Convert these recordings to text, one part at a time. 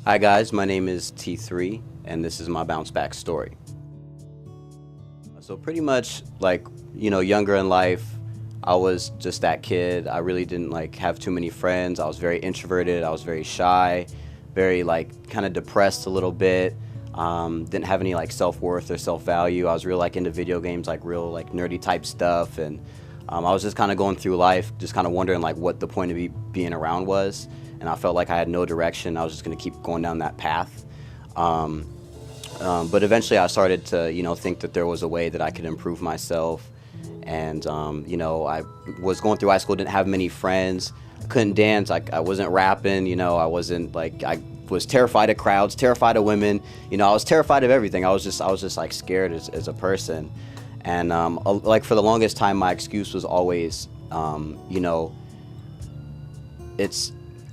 Hi guys, my name is T3 and this is my bounce back story. So pretty much younger in life, I was just that kid. I really didn't have too many friends. I was very introverted, I was very shy, very kind of depressed a little bit. Didn't have any self-worth or self-value. I was real into video games, real nerdy type stuff, and I was just kind of going through life, just kind of wondering what the point of being around was. And I felt like I had no direction. I was just going to keep going down that path. But eventually I started to, think that there was a way that I could improve myself. And, I was going through high school, didn't have many friends, couldn't dance, I wasn't rapping, I wasn't I was terrified of crowds, terrified of women, I was terrified of everything. I was just scared as a person. And for the longest time, my excuse was always,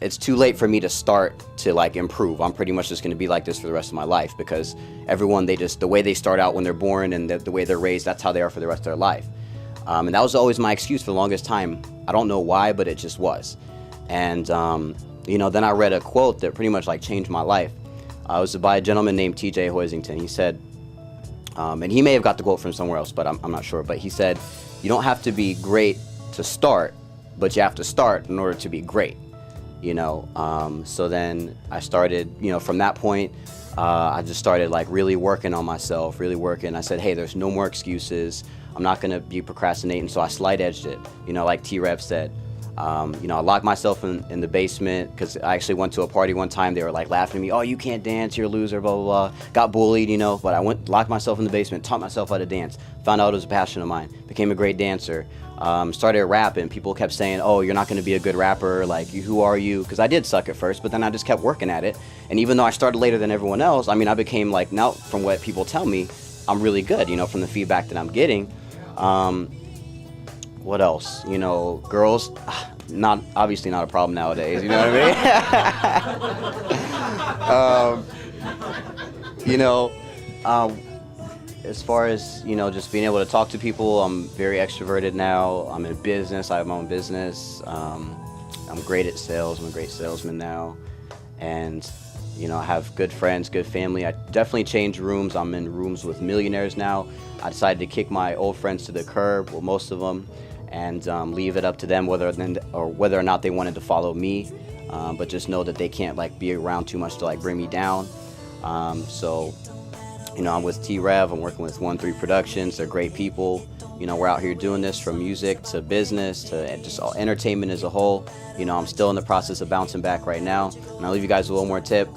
it's too late for me to start to improve. I'm pretty much just going to be like this for the rest of my life, because everyone, the way they start out when they're born and the way they're raised, that's how they are for the rest of their life. And that was always my excuse for the longest time. I don't know why, but it just was. And then I read a quote that pretty much changed my life. It was by a gentleman named T.J. Hoisington. He said, and he may have got the quote from somewhere else, but I'm not sure. But he said, you don't have to be great to start, but you have to start in order to be great. So then I started, from that point, I just started really working on myself, really working. I said, hey, there's no more excuses. I'm not going to be procrastinating. So I slide edged it, like t-rev said. I locked myself in the basement, because I actually went to a party one time. They were laughing at me, oh, you can't dance, you're a loser, blah, blah, blah. Got bullied, but I locked myself in the basement, taught myself how to dance, found out it was a passion of mine, became a great dancer. Started rapping. People kept saying, oh, you're not going to be a good rapper, who are you? Because I did suck at first, but then I just kept working at it. And even though I started later than everyone else, I became now, from what people tell me, I'm really good, from the feedback that I'm getting. What else? Girls, obviously not a problem nowadays, you know what I mean? As far as, just being able to talk to people, I'm very extroverted now. I'm in business. I have my own business. I'm great at sales. I'm a great salesman now. And, I have good friends, good family. I definitely changed rooms. I'm in rooms with millionaires now. I decided to kick my old friends to the curb, well, most of them, and leave it up to them whether or not they wanted to follow me. But just know that they can't be around too much to bring me down. I'm with t-rev. I'm working with 1-3 Productions. They're great people. We're out here doing this, from music to business to just all entertainment as a whole. I'm still in the process of bouncing back right now. And I'll leave you guys with one more tip.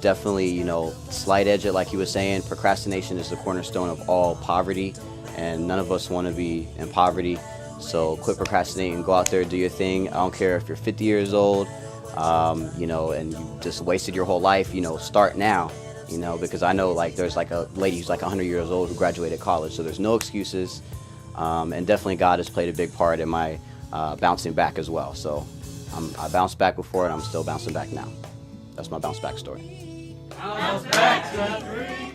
Definitely, slide edge it, like he was saying. Procrastination is the cornerstone of all poverty, and none of us want to be in poverty. So quit procrastinating, go out there, do your thing. I don't care if you're 50 years old, and you just wasted your whole life, start now. Because I know there's a lady who's 100 years old who graduated college, so there's no excuses. And definitely God has played a big part in my bouncing back as well. So I bounced back before, and I'm still bouncing back now. That's my bounce back story. Bounce back, country.